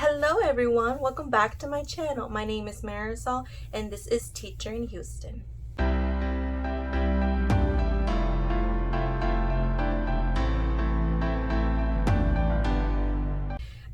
Hello everyone, welcome back to my channel. My name is Marisol and this is Teacher in Houston.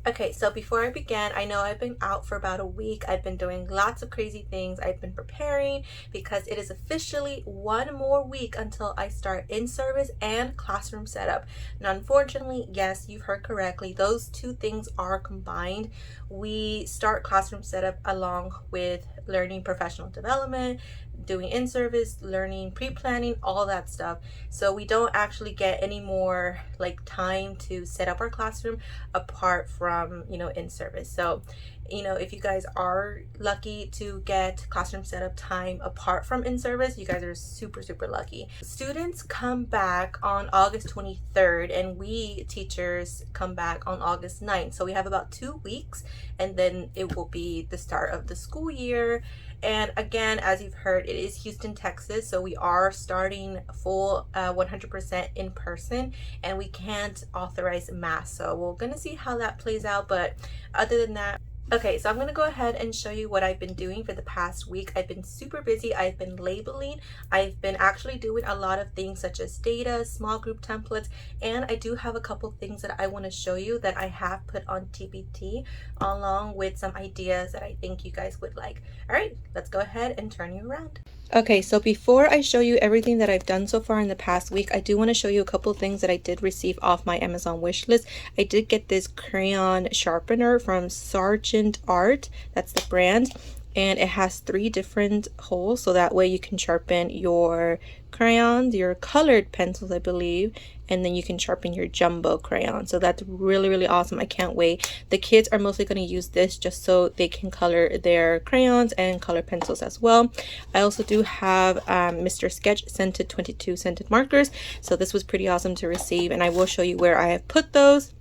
Okay, so before I begin, I know I've been out for about a week. I've been doing lots of crazy things. I've been preparing because it is officially one more week until I start in-service and classroom setup. Now, unfortunately, yes, you've heard correctly. Those two things are combined. We start classroom setup along with learning professional development, doing in-service, learning pre-planning, all that stuff. So we don't actually get any more like time to set up our classroom apart from, in-service. So, if you guys are lucky to get classroom setup time apart from in-service, you guys are super, super lucky. Students come back on August 23rd and we teachers come back on August 9th. So we have about 2 weeks and then it will be the start of the school year. And again, as you've heard, it is Houston, Texas. So we are starting full 100% in person and we can't authorize masks. So we're going to see how that plays out. But other than that, okay, so I'm going to go ahead and show you what I've been doing for the past week. I've been super busy. I've been labeling. I've been actually doing a lot of things such as data, small group templates, and I do have a couple things that I want to show you that I have put on TPT along with some ideas that I think you guys would like. All right, let's go ahead and turn you around. Okay, so before I show you everything that I've done so far in the past week, I do want to show you a couple of things that I did receive off my Amazon wish list. I did get this crayon sharpener from Sargent Art. That's the brand. And it has 3 different holes, so that way you can sharpen your crayons, your colored pencils, I believe, and then you can sharpen your jumbo crayon. So that's really, really awesome. I can't wait. The kids are mostly going to use this just so they can color their crayons and color pencils as well. I also do have Mr. Sketch scented 22 scented markers. So this was pretty awesome to receive, and I will show you where I have put those.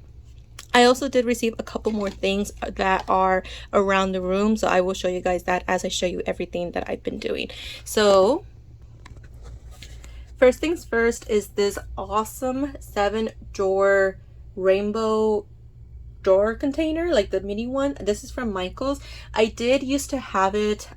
I also did receive a couple more things that are around the room, so I will show you guys that as I show you everything that I've been doing. So first things first is this awesome 7-drawer rainbow drawer container, like the mini one. This is from Michaels. I did used to have it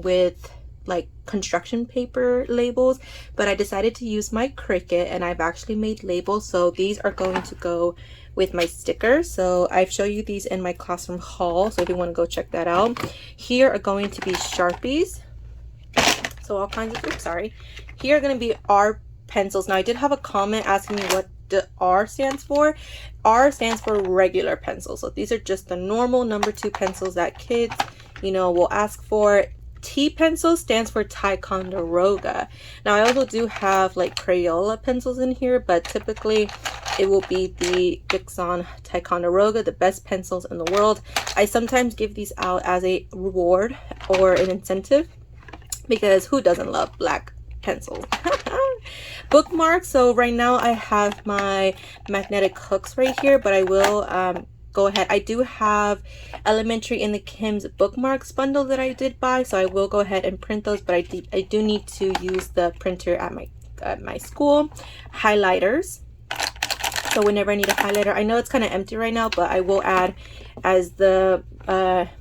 with like construction paper labels, but I decided to use my Cricut and I've actually made labels. So these are going to go with my stickers. So I've shown you these in my classroom haul, so if you want to go check that out. Here are going to be Sharpies, so all kinds of, oops, sorry. Here are going to be R pencils. Now I did have a comment asking me what the R stands for. R stands for regular pencils. So these are just the normal number 2 pencils that kids, will ask for. T pencil stands for Ticonderoga. Now I also do have like Crayola pencils in here, but typically it will be the Dixon Ticonderoga, the best pencils in the world. I sometimes give these out as a reward or an incentive because who doesn't love black pencils? Bookmarks. So right now I have my magnetic hooks right here, but I will go ahead. I do have Elementary in the Kim's bookmarks bundle that I did buy, so I will go ahead and print those, but I do need to use the printer at my school. Highlighters. So whenever I need a highlighter, I know it's kind of empty right now, but I will add as the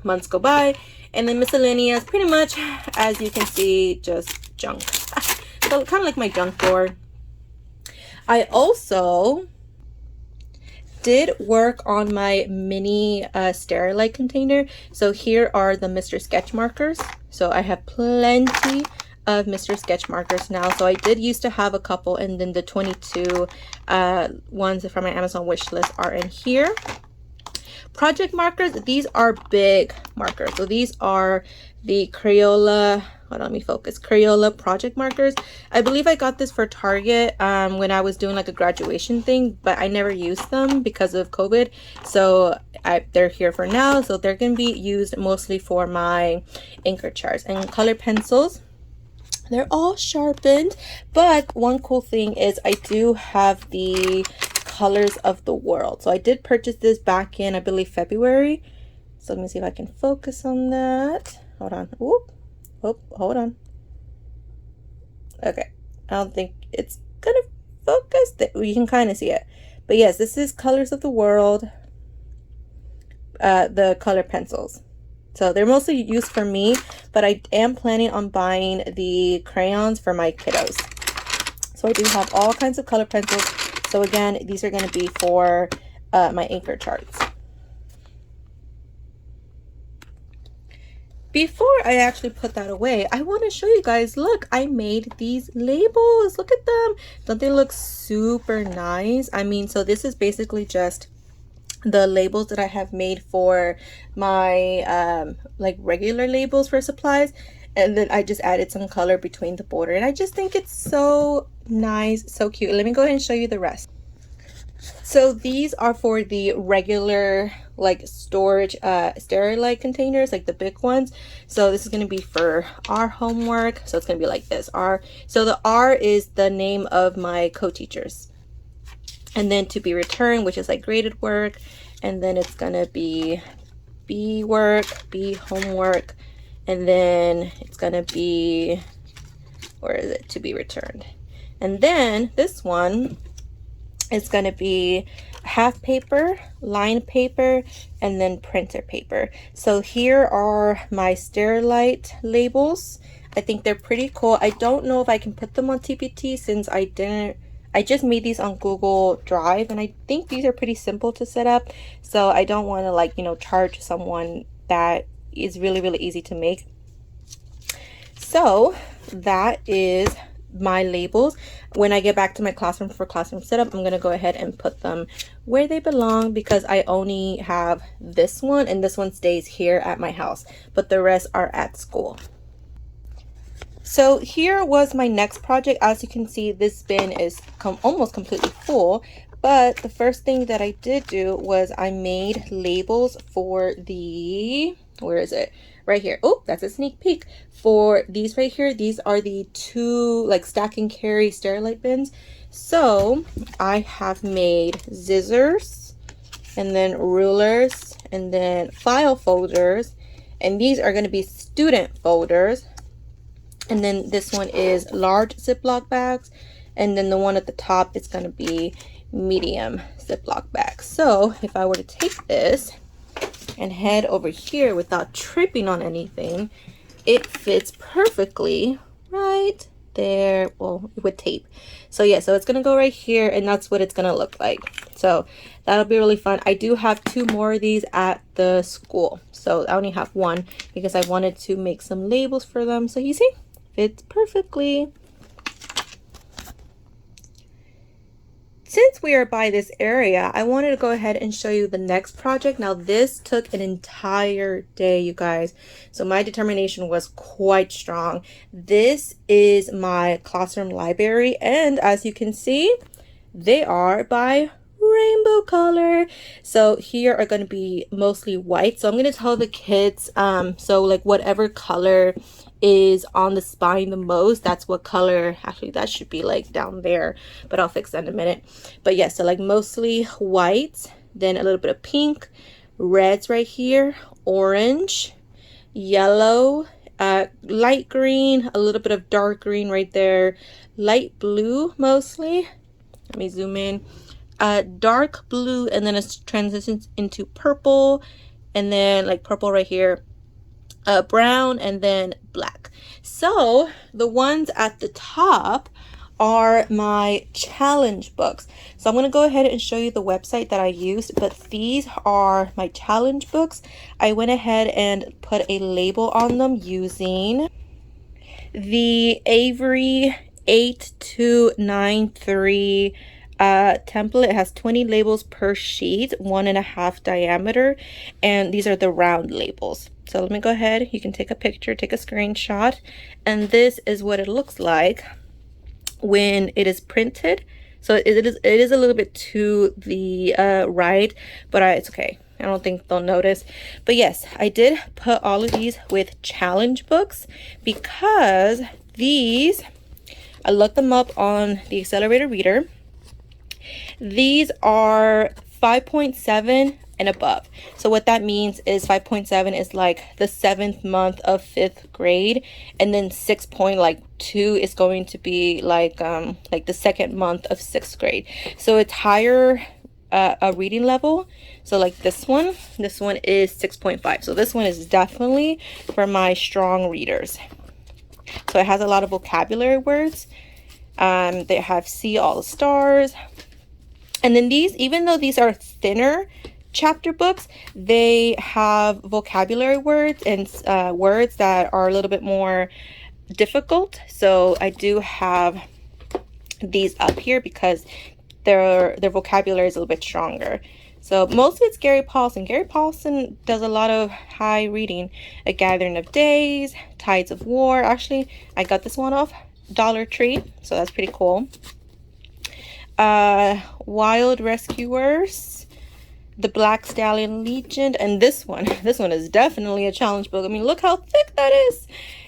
months go by. And then miscellaneous, pretty much as you can see, just junk. So kind of like my junk drawer. I also did work on my mini Sterilite container. So here are the Mr. Sketch markers. So I have plenty of Mr. Sketch markers now. So I did used to have a couple, and then the 22 ones from my Amazon wish list are in here. Project markers, these are big markers. So these are the Crayola, hold on, let me focus, Crayola project markers. I believe I got this for Target when I was doing like a graduation thing, but I never used them because of COVID. So they're here for now. So they're going to be used mostly for my anchor charts. And color pencils, they're all sharpened, but one cool thing is I do have the colors of the world. So I did purchase this back in, I believe, February. So let me see if I can focus on that. Hold on. Whoop. Oh, hold on. Okay. I don't think it's gonna focus. You can kind of see it. But yes, this is Colors of the World. the color pencils. So they're mostly used for me, but I am planning on buying the crayons for my kiddos. So I do have all kinds of color pencils. So again, these are going to be for my anchor charts. Before I actually put that away, I want to show you guys, look, I made these labels. Look at them. Don't they look super nice? I mean, so this is basically just the labels that I have made for my like regular labels for supplies, and then I just added some color between the border, and I just think it's so nice, so cute. Let me go ahead and show you the rest. So these are for the regular like storage Sterilite containers, like the big ones. So this is going to be for our homework, so it's going to be like this, R. So the R is the name of my co-teachers, and then to be returned, which is like graded work, and then it's gonna be B work, B homework, and then it's gonna be, where is it, to be returned. And then this one is gonna be half paper, line paper, and then printer paper. So here are my Sterilite labels. I think they're pretty cool. I don't know if I can put them on TPT since I just made these on Google Drive, and I think these are pretty simple to set up. So I don't want to, like, you know, charge someone that is really, really easy to make. So that is my labels. When I get back to my classroom for classroom setup, I'm going to go ahead and put them where they belong, because I only have this one, and this one stays here at my house, but the rest are at school. So here was my next project. As you can see, this bin is almost completely full, but the first thing that I did do was I made labels for the, where is it? Right here. Oh, that's a sneak peek. For these right here, these are the two like stack and carry Sterilite bins. So I have made scissors, and then rulers, and then file folders, and these are going to be student folders. And then this one is large Ziploc bags, and then the one at the top is going to be medium Ziploc bags. So if I were to take this and head over here without tripping on anything, it fits perfectly right there, well, with tape. So yeah, so it's gonna go right here, and that's what it's gonna look like. So that'll be really fun. I do have 2 more of these at the school, so I only have 1 because I wanted to make some labels for them. So you see, fits perfectly. Since we are by this area, I wanted to go ahead and show you the next project. Now this took an entire day, you guys, so my determination was quite strong. This is my classroom library, and as you can see, they are by rainbow color. So here are going to be mostly white, so I'm going to tell the kids so like whatever color is on the spine the most, that's what color. Actually, that should be like down there, but I'll fix that in a minute. But yeah, so like mostly white, then a little bit of pink, reds right here, orange, yellow, light green, a little bit of dark green right there, light blue mostly. Let me zoom in. Dark blue, and then it transitions into purple, and then like purple right here, brown, and then black. So the ones at the top are my challenge books. So I'm going to go ahead and show you the website that I used, but these are my challenge books. I went ahead and put a label on them using the Avery 8293 template. It has 20 labels per sheet, 1.5 diameter, and these are the round labels. So let me go ahead, you can take a picture, take a screenshot, and this is what it looks like when it is printed. So it is a little bit to the right, but it's okay. I don't think they'll notice. But yes, I did put all of these with challenge books because these, I looked them up on the Accelerator Reader. These are 5.7 and above. So what that means is 5.7 is like the 7th month of 5th grade, and then 6.2 is going to be like the 2nd month of 6th grade. So it's higher a reading level. So like this one is 6.5. So this one is definitely for my strong readers. So it has a lot of vocabulary words. They have see all the stars. And then these, even though these are thinner chapter books, they have vocabulary words and words that are a little bit more difficult. So I do have these up here because their vocabulary is a little bit stronger. So mostly it's Gary Paulson. Gary Paulson does a lot of high reading. A Gathering of Days, Tides of War. Actually, I got this one off Dollar Tree, so that's pretty cool. Wild Rescuers, The Black Stallion Legion, and this one is definitely a challenge book. I mean, look how thick that is.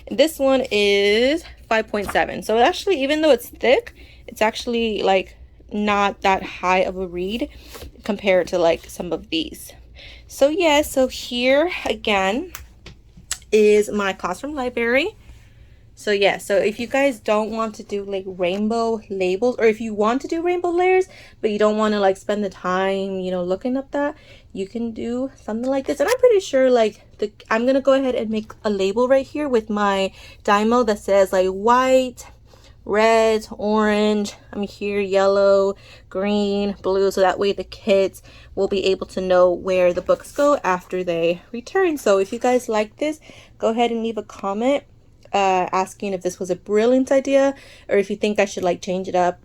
This one is 5.7. So actually, even though it's thick, it's actually like not that high of a read compared to like some of these. So yeah, so here again is my classroom library. So yeah, so if you guys don't want to do like rainbow labels, or if you want to do rainbow layers but you don't want to like spend the time, you know, looking up that, you can do something like this. And I'm pretty sure like I'm gonna go ahead and make a label right here with my Dymo that says like white, red, orange, I'm here, yellow, green, blue, so that way the kids will be able to know where the books go after they return. So if you guys like this, go ahead and leave a comment asking if this was a brilliant idea or if you think I should like change it up.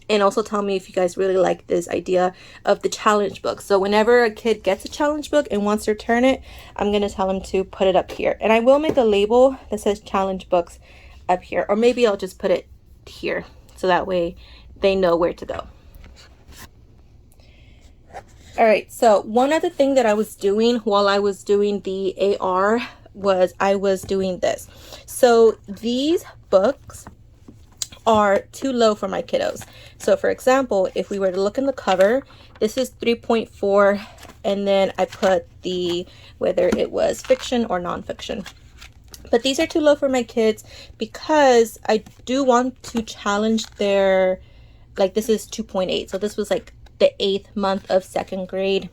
And also tell me if you guys really like this idea of the challenge book. So whenever a kid gets a challenge book and wants to return it, I'm going to tell them to put it up here. And I will make a label that says challenge books up here. Or maybe I'll just put it here so that way they know where to go. All right, so one other thing that I was doing while I was doing the AR was I was doing this. So these books are too low for my kiddos. So for example, if we were to look in the cover, this is 3.4, and then I put the whether it was fiction or nonfiction. But these are too low for my kids because I do want to challenge their, like this is 2.8. So this was like the 8th month of 2nd grade.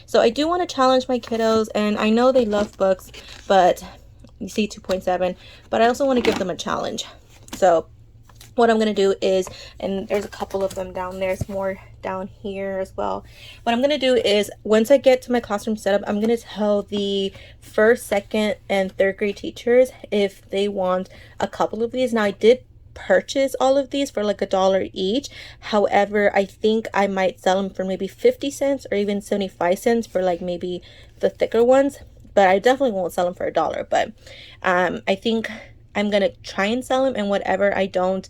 So I do want to challenge my kiddos, and I know they love books, but you see 2.7, but I also want to give them a challenge. So what I'm going to do is, and there's a couple of them down there, it's more down here as well. What I'm going to do is once I get to my classroom setup, I'm going to tell the 1st, 2nd, and 3rd grade teachers if they want a couple of these. Now I did purchase all of these for like $1 each. However, I think I might sell them for maybe 50 cents or even 75 cents for like maybe the thicker ones, but I definitely won't sell them for $1. But I think I'm gonna try and sell them, and whatever I don't,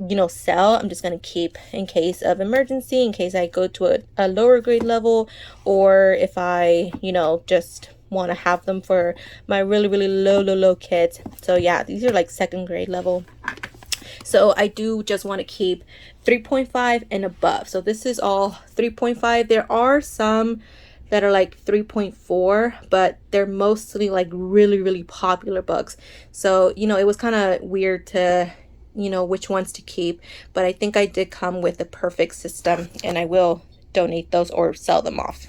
you know, sell, I'm just gonna keep in case of emergency, in case I go to a lower grade level, or if I, you know, just want to have them for my really low kids. So yeah, these are like 2nd grade level. So I do just want to keep 3.5 and above. So this is all 3.5. There are some that are like 3.4, but they're mostly like really popular books. So, you know, it was kind of weird to, you know, which ones to keep, but I think I did come with a perfect system, and I will donate those or sell them off.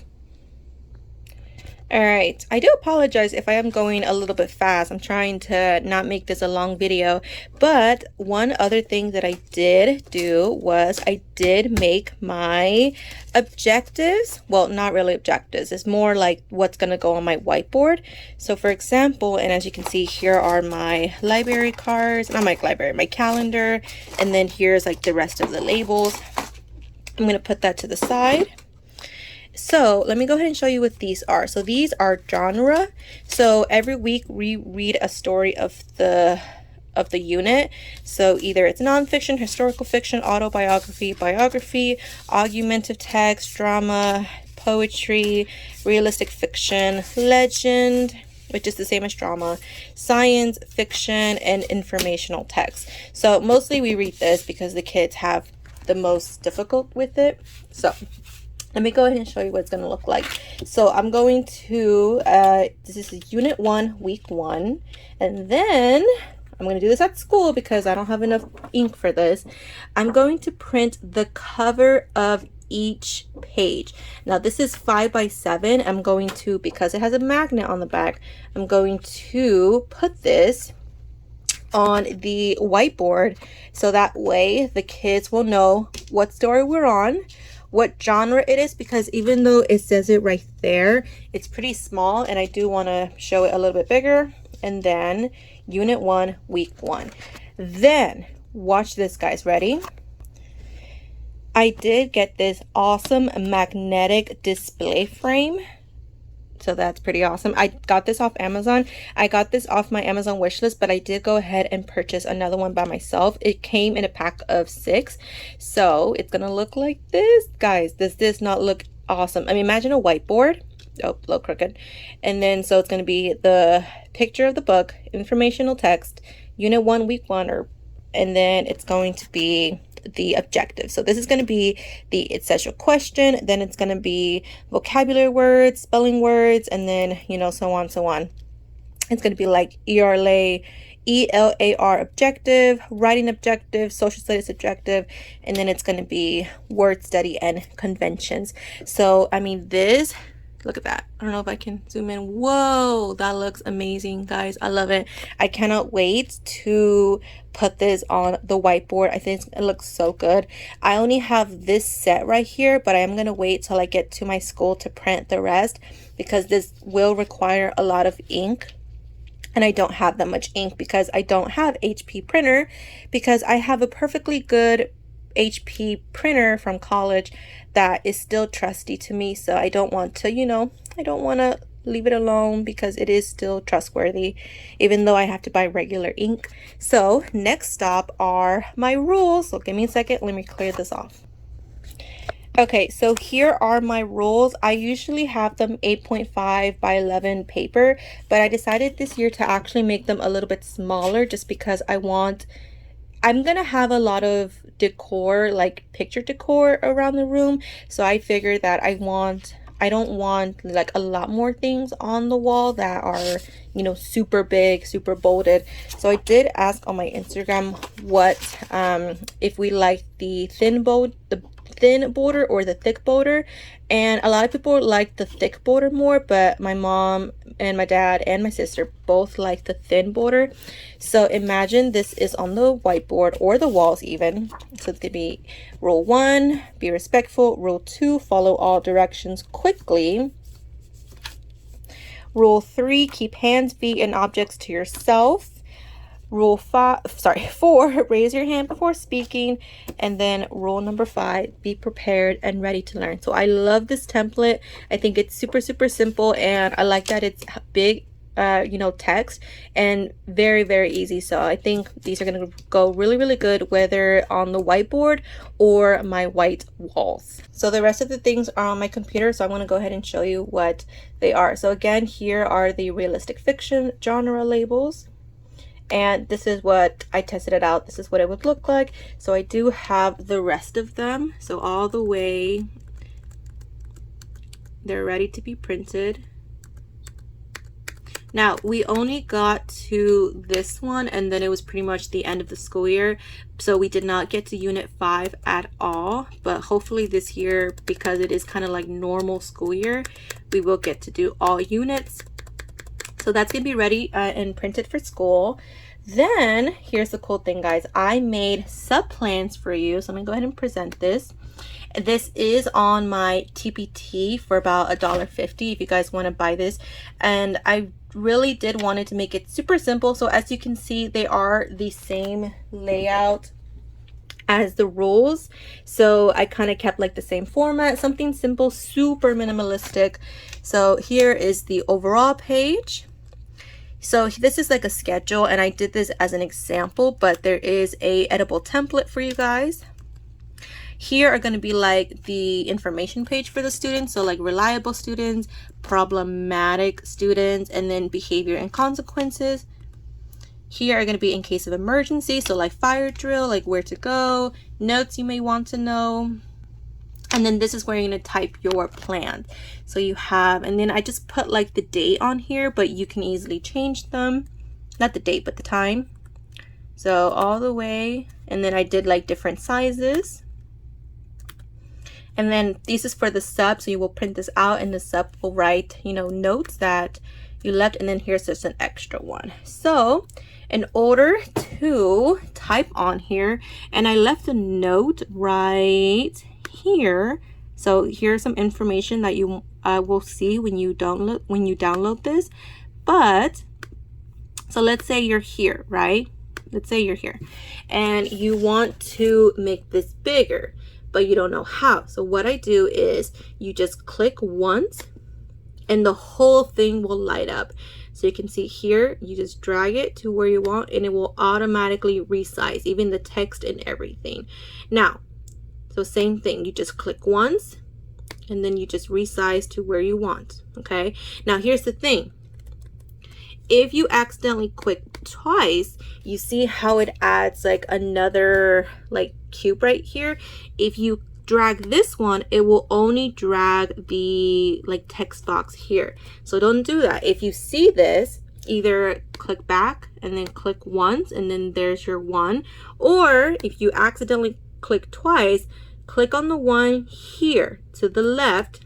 All right, I do apologize if I am going a little bit fast. I'm trying to not make this a long video, but one other thing that I did do was I did make my objectives. Well, not really objectives. It's more like what's going to go on my whiteboard. So for example, and as you can see, here are my library cards, not my library, my calendar, and then here's like the rest of the labels. I'm going to put that to the side. So let me go ahead and show you what these are. So these are genre. So every week we read a story of the unit. So either it's nonfiction, historical fiction, autobiography, biography, argumentative text, drama, poetry, realistic fiction, legend, which is the same as drama, science fiction, and informational text. So mostly we read this because the kids have the most difficult with it. So let me go ahead and show you what it's going to look like. So I'm going to, this is Unit 1, Week 1. And then I'm going to do this at school because I don't have enough ink for this. I'm going to print the cover of each page. Now this is 5 by 7. I'm going to, because it has a magnet on the back, I'm going to put this on the whiteboard so that way the kids will know what story we're on, what genre it is, because even though it says it right there, it's pretty small and I do want to show it a little bit bigger. And then Unit 1, Week 1. Then watch this, guys. Ready? I did get this awesome magnetic display frame. So that's pretty awesome. I got this off Amazon. I got this off my Amazon wish list, but I did go ahead and purchase another one by myself. It came in a pack of 6. So it's gonna look like this, guys. Does this not look awesome? I mean, imagine a whiteboard. Oh, a little crooked. And then so it's gonna be the picture of the book, informational text, Unit 1, Week 1, and then it's going to be the objective. So this is going to be the it says your question, then it's going to be vocabulary words, spelling words, and then, you know, so on, so on. It's going to be like ELAR objective, writing objective, social studies objective, and then it's going to be word study and conventions. So, I mean, this, look at that. I don't know if I can zoom in. Whoa, that looks amazing, guys. I love it. I cannot wait to put this on the whiteboard. I think it looks so good. I only have this set right here, but I am going to wait till I get to my school to print the rest because this will require a lot of ink. And I don't have that much ink because I don't have HP printer, because I have a perfectly good HP printer from college that is still trusty to me. So I don't want to, you know, I don't want to leave it alone because it is still trustworthy, even though I have to buy regular ink. So next stop are my rules. So give me a second. Let me clear this off. Okay, so here are my rules. I usually have them 8.5 by 11 paper, but I decided this year to actually make them a little bit smaller just because I'm gonna have a lot of decor, like picture decor around the room. So I figured that I don't want like a lot more things on the wall that are, you know, super big, super bolded. So I did ask on my Instagram what if we like the thin border or the thick border, and a lot of people like the thick border more, but my mom and my dad and my sister both like the thin border. So imagine this is on the whiteboard or the walls even. So it's gonna be rule 1, be respectful. Rule 2, follow all directions quickly. Rule 3, keep hands, feet, and objects to yourself. Rule 4, raise your hand before speaking. And then rule number 5, be prepared and ready to learn. So I love this template. I think it's super, super simple, and I like that it's big, you know, text and very, very easy. So I think these are going to go really, really good, whether on the whiteboard or my white walls. So the rest of the things are on my computer, so I'm going to go ahead and show you what they are. So again, here are the realistic fiction genre labels. And this is what I tested it out. This is what it would look like. So I do have the rest of them. So all the way, they're ready to be printed. Now, we only got to this one, and then it was pretty much the end of the school year. So we did not get to Unit 5 at all. But hopefully this year, because it is kind of like normal school year, we will get to do all units. So that's going to be ready and printed for school. Then here's the cool thing, guys. I made sub plans for you. So I'm going to go ahead and present this. This is on my TPT for about $1.50 if you guys want to buy this. And I really did wanted to make it super simple. So as you can see, they are the same layout as the rules. So I kind of kept like the same format, something simple, super minimalistic. So here is the overall page. So this is like a schedule, and I did this as an example, but there is a editable template for you guys. Here are going to be like the information page for the students. So like reliable students, problematic students, and then behavior and consequences. Here are going to be in case of emergency. So like fire drill, like where to go, notes you may want to know. And then this is where you're going to type your plan. So you have, and then I just put like the date on here, but you can easily change them. Not the date, but the time. So all the way. And then I did like different sizes. And then this is for the sub, so you will print this out and the sub will write, you know, notes that you left, and then here's just an extra one. So in order to type on here, and I left a note right here. So here's some information that you will see when you download this. But so let's say you're here, right? Let's say you're here and you want to make this bigger, but you don't know how. So what I do is you just click once and the whole thing will light up. So you can see here, you just drag it to where you want and it will automatically resize, even the text and everything. Now, so same thing, you just click once and then you just resize to where you want, okay? Now here's the thing. If you accidentally click twice, you see how it adds like another like cube right here. If you drag this one, it will only drag the like text box here. So don't do that. If you see this, either click back and then click once and then there's your one. Or if you accidentally click twice, click on the one here to the left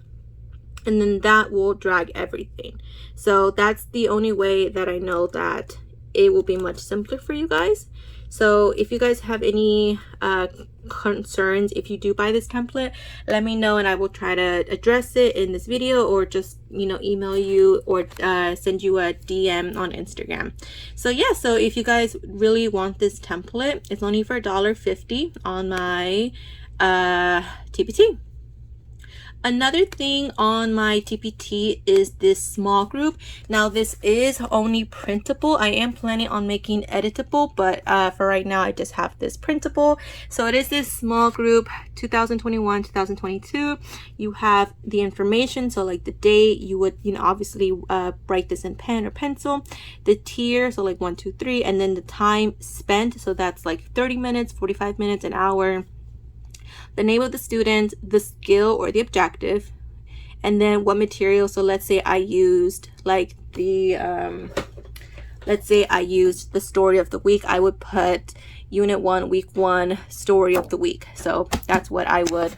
and then that will drag everything. So that's the only way that I know that it will be much simpler for you guys. So if you guys have any concerns, if you do buy this template, let me know and I will try to address it in this video, or just, you know, email you or send you a DM on Instagram. So yeah, so if you guys really want this template, it's only for $1.50 on my TPT. Another thing on my TPT is this small group. Now this is only printable. I am planning on making editable, but for right now I just have this printable. So it is this small group 2021 2022. You have the information, so like the date, you would, you know, obviously write this in pen or pencil, the tier, so like 1 2 3, and then the time spent, so that's like 30 minutes, 45 minutes, an hour, the name of the student, the skill or the objective, and then what material. So let's say I used like the let's say I used the story of the week. I would put unit 1 week 1 story of the week. So that's what I would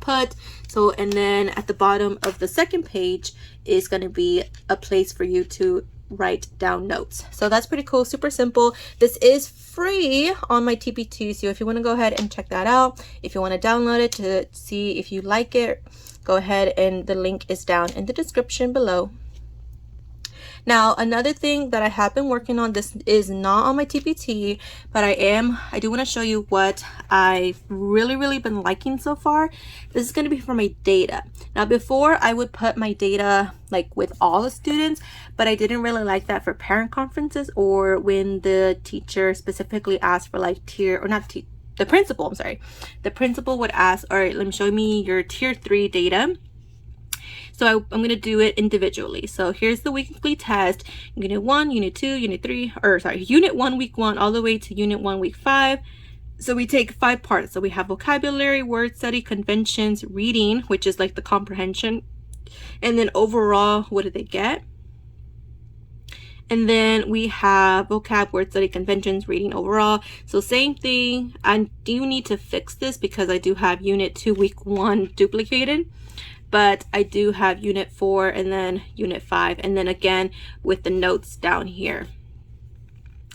put. So, and then at the bottom of the second page is going to be a place for you to write down notes. So that's pretty cool, super simple. This is free on my TPT, so if you want to go ahead and check that out, if you want to download it to see if you like it, go ahead, and the link is down in the description below. Now, another thing that I have been working on, this is not on my TPT, but I do want to show you what I've really been liking so far. This is going to be for my data. Now, before I would put my data like with all the students, but I didn't really like that for parent conferences or when the teacher specifically asked for like tier, or not the principal, I'm sorry. The principal would ask, all right, let me show me your tier 3 data. So I'm going to do it individually. So here's the weekly test, unit 1, unit 2, unit 3, or sorry, unit 1, week 1, all the way to unit 1, week 5. So we take 5 parts. So we have vocabulary, word study, conventions, reading, which is like the comprehension. And then overall, what did they get? And then we have vocab, word study, conventions, reading overall. So same thing. I do need to fix this because I do have unit 2, week 1 duplicated. But I do have unit 4 and then unit 5, and then again with the notes down here.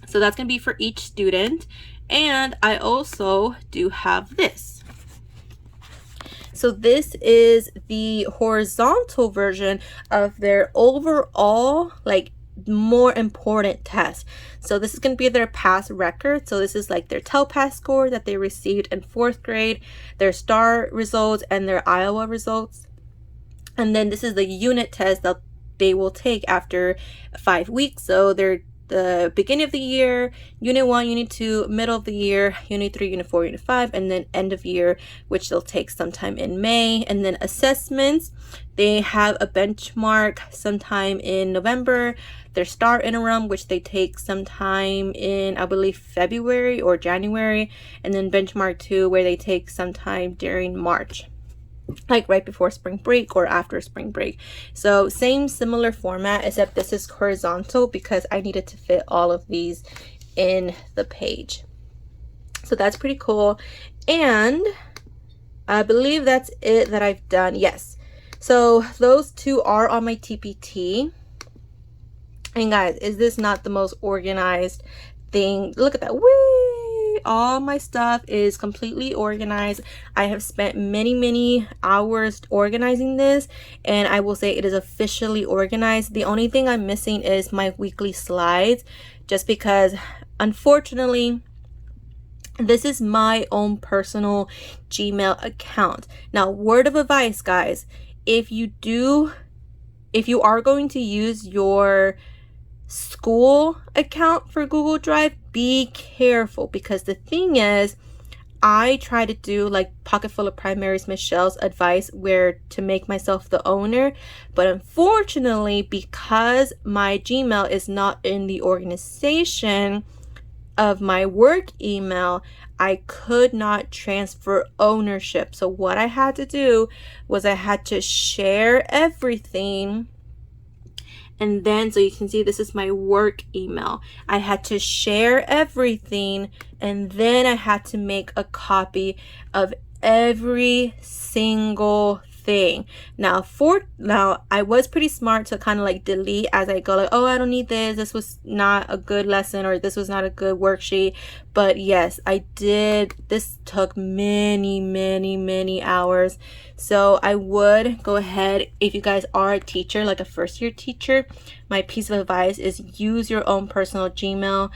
So that's going to be for each student. And I also do have this. So this is the horizontal version of their overall, like, more important test. So this is going to be their pass record. So this is like their TELPAS score that they received in 4th grade, their STAR results, and their Iowa results. And then this is the unit test that they will take after 5 weeks. So they're the beginning of the year, unit 1, unit 2, middle of the year, unit 3, unit 4, unit 5, and then end of year, which they'll take sometime in May. And then assessments, they have a benchmark sometime in November, their STAR interim, which they take sometime in, I believe, February or January, and then benchmark 2, where they take sometime during March, like right before spring break or after spring break. So same similar format, except this is horizontal because I needed to fit all of these in the page. So that's pretty cool. And I believe that's it that I've done. Yes. So those two are on my TPT. And guys, is this not the most organized thing? Look at that. Whee! All my stuff is completely organized. I have spent many hours organizing this, and I will say it is officially organized. The only thing I'm missing is my weekly slides, just because unfortunately this is my own personal Gmail account. Now, word of advice, guys, if you are going to use your school account for Google Drive, be careful, because the thing is, I try to do like Pocket Full of Primaries, Michelle's advice, where to make myself the owner, but unfortunately, because my Gmail is not in the organization of my work email, I could not transfer ownership. So what I had to do was I had to share everything. And then, so you can see, this is my work email. I had to share everything, and then I had to make a copy of every single thing. Now I was pretty smart to kind of like delete as I go, like, oh, I don't need this was not a good lesson, or this was not a good worksheet. But yes, I did. This took many hours. So I would go ahead, if you guys are a teacher, like a first year teacher, my piece of advice is use your own personal Gmail,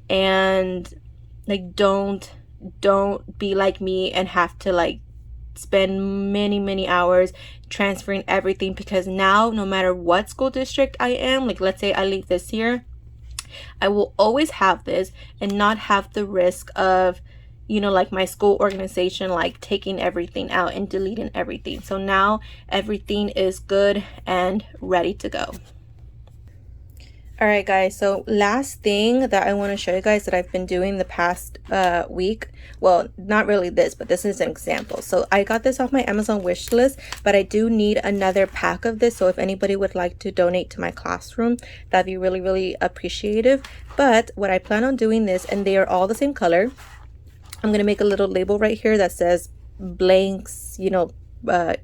and like don't be like me and have to like spend many hours transferring everything, because now no matter what school district I am, like let's say I leave this year, I will always have this and not have the risk of, you know, like my school organization like taking everything out and deleting everything. So now everything is good and ready to go. All right, guys, so last thing that I want to show you guys that I've been doing the past week, well, not really this, but this is an example. So I got this off my Amazon wish list, but I do need another pack of this. So if anybody would like to donate to my classroom, that'd be really appreciative. But what I plan on doing this, and they are all the same color, I'm going to make a little label right here that says blanks, you know,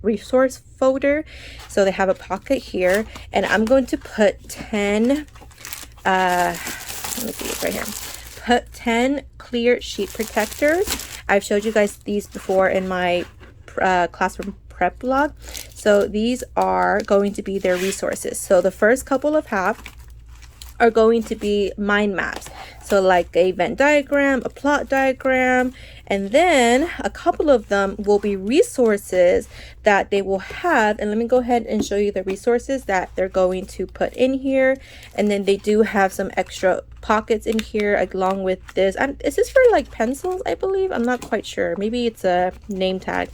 resource folder. So they have a pocket here, and I'm going to put 10 let me see, it's right here. Put 10 clear sheet protectors. I've showed you guys these before in my classroom prep blog. So these are going to be their resources. So the first couple of half are going to be mind maps. So like a Venn diagram, a plot diagram, and then a couple of them will be resources that they will have. And let me go ahead and show you the resources that they're going to put in here. And then they do have some extra pockets in here along with this. Is this for like pencils, I believe? I'm not quite sure. Maybe it's a name tag.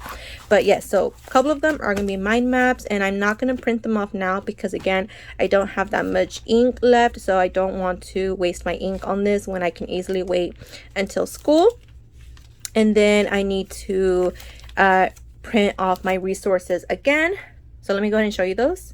But yes, so a couple of them are going to be mind maps, and I'm not going to print them off now because again, I don't have that much ink left. So I don't want to waste my ink on this when I can easily wait until school. And then I need to print off my resources again. So let me go ahead and show you those.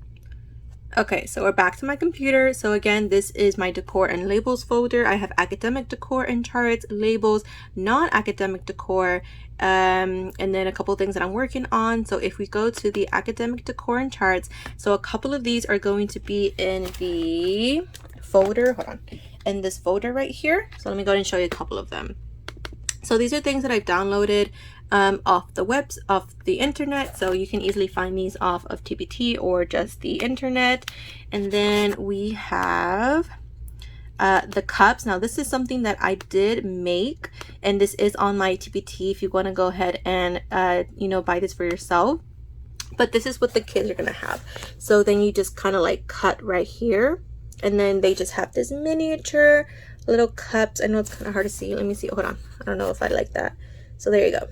Okay, so we're back to my computer. So again, this is my decor and labels folder. I have academic decor and charts, labels, non-academic decor, and then a couple of things that I'm working on. So if we go to the academic decor and charts, so a couple of these are going to be in the folder, hold on, in this folder right here. So let me go ahead and show you a couple of them. So these are things that I've downloaded off the internet, so you can easily find these off of TPT or just the internet. And then we have the cups. Now this is something that I did make, and this is on my TPT if you want to go ahead and you know, buy this for yourself. But this is what the kids are gonna have. So then you just kind of like cut right here, and then they just have this miniature little cups. I know it's kind of hard to see. Let me see. Hold on. I don't know if I like that. So there you go.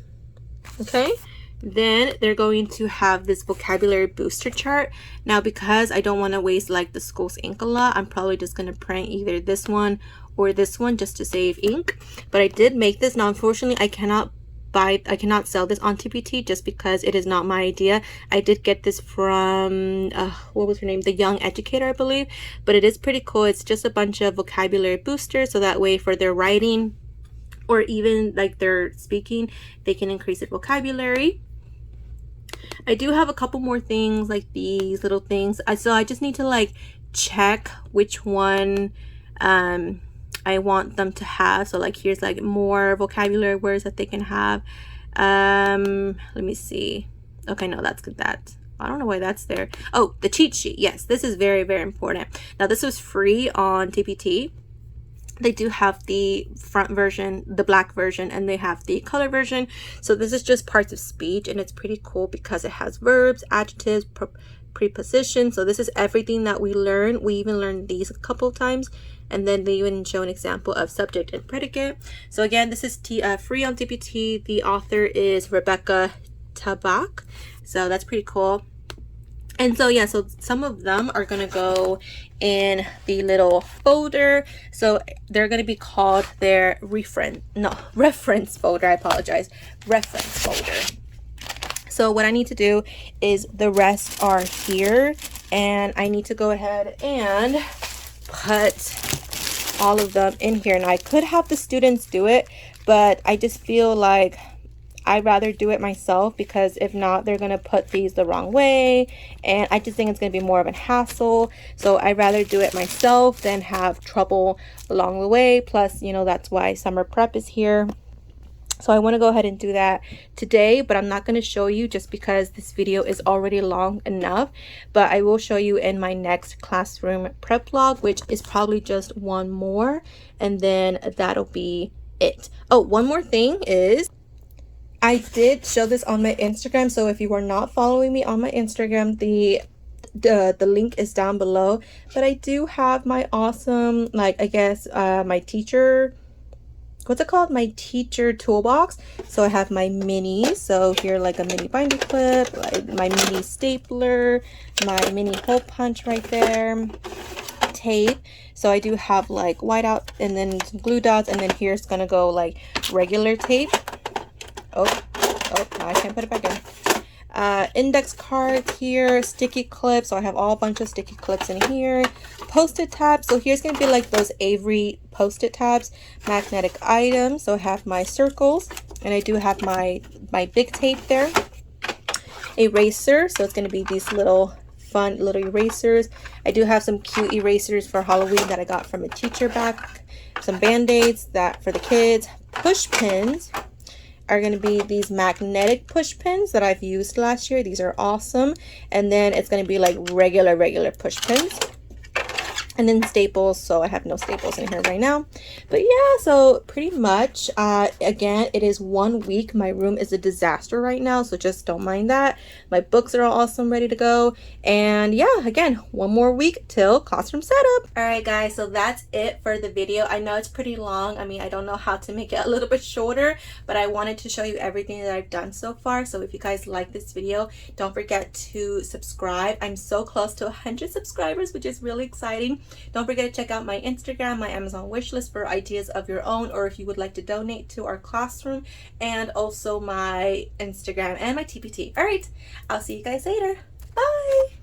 Okay. Then they're going to have this vocabulary booster chart. Now, because I don't want to waste like the school's ink a lot, I'm probably just going to print either this one or this one just to save ink. But I did make this. Now, unfortunately, I cannot sell this on TPT just because it is not my idea. I did get this from what was her name, the Young Educator, I believe, but it is pretty cool. It's just a bunch of vocabulary boosters, so that way for their writing or even like their speaking, they can increase their vocabulary. I do have a couple more things like these little things. So I just need to like check which one I want them to have. So like here's like more vocabulary words that they can have. Let me see. Okay, no, that's good. I don't know why that's there. Oh, the cheat sheet. Yes, this is very, very important. Now this was free on TPT. They do have the front version, the black version, and they have the color version. So this is just parts of speech, and it's pretty cool because it has verbs, adjectives, prepositions. So this is everything that we learn. We even learned these a couple of times, and then they even show an example of subject and predicate. So again, this is free on TPT. The author is Rebecca Tabak. So that's pretty cool. And so yeah, so some of them are gonna go in the little folder. So they're gonna be called their reference folder. I apologize, reference folder. So what I need to do is the rest are here, and I need to go ahead and put all of them in here. And I could have the students do it, but I just feel like I'd rather do it myself, because if not, they're going to put these the wrong way, and I just think it's going to be more of a hassle. So I'd rather do it myself than have trouble along the way. Plus, you know, that's why summer prep is here. So I want to go ahead and do that today, but I'm not going to show you just because this video is already long enough. But I will show you in my next classroom prep vlog, which is probably just one more, and then that'll be it. Oh, one more thing is, I did show this on my Instagram, so if you are not following me on my Instagram, the link is down below. But I do have my awesome, like, I guess my teacher, what's it called, my teacher toolbox. So I have my minis, so here like a mini binder clip, like my mini stapler, my mini hole punch right there, tape. So I do have like whiteout and then some glue dots, and then here's gonna go like regular tape. Oh, now I can't put it back in. Index card here, sticky clips. So I have all a bunch of sticky clips in here. Post-it tabs. So here's going to be like those Avery post-it tabs. Magnetic items. So I have my circles, and I do have my big tape there. Eraser. So it's going to be these little fun little erasers. I do have some cute erasers for Halloween that I got from a teacher back. Some band-aids that for the kids. Push pins are going to be these magnetic push pins that I've used last year. These are awesome. And then it's going to be like regular push pins. And then staples. So I have no staples in here right now. But yeah, so pretty much, again, it is 1 week. My room is a disaster right now, so just don't mind that. My books are all awesome, ready to go. And yeah, again, 1 more week till classroom setup. All right, guys, so that's it for the video. I know it's pretty long. I mean, I don't know how to make it a little bit shorter, but I wanted to show you everything that I've done so far. So if you guys like this video, don't forget to subscribe. I'm so close to 100 subscribers, which is really exciting. Don't forget to check out my Instagram, my Amazon wishlist for ideas of your own, or if you would like to donate to our classroom, and also my Instagram and my TPT. All right, I'll see you guys later. Bye.